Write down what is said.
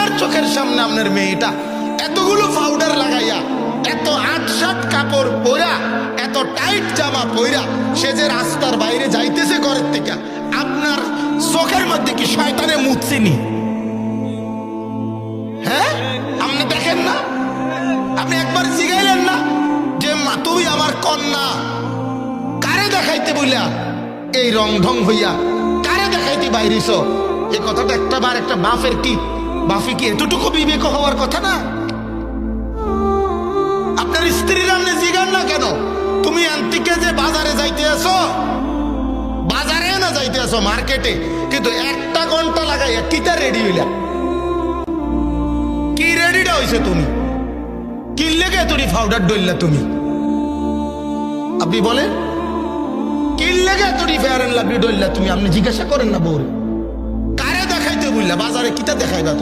আপনার চোখের সামনে আপনার মেয়েটা এতগুলো পাউডার লাগাইয়া, এত আটসাট কাপড় পরা, এত টাইট জামা পরা, সে যে রাস্তার বাইরে যাইতেছে ঘরের থেকে, আপনার চোখের মধ্যে কি শয়তানে মুছছিনি? হ্যাঁ, আপনি দেখেন না? আপনি একবার জিগাইলেন না যে মা তুই আমার কন্যা, কারে দেখাইতে বইলা এই রং ঢং হইয়া কারে দেখাইতে বাইরিস? এই কথাটা একটা বার একটা বাপের কি বাপে কি এতটুকু বিবেক হওয়ার কথা না? আপনার স্ত্রীর আপনি জিগান না কেন তুমি আন্তিকে যে বাজারে যাইতে আসো, বাজারে না যাইতে আসো মার্কেটে, কিন্তু একটা ঘন্টা লাগাইয়া কিটা রেডি হইলা? কি রেডিটা হইছে তুমি? কি লেগে তুমি পাউডার ডললা তুমি? আপনি বলেন কি লেগে তুমি ফেয়ার এন্ড লাভলি ডললা তুমি? আপনি জিজ্ঞাসা করেন না বউরে কারে দেখাইতে বললা? বাজারে কিটা দেখাইবা?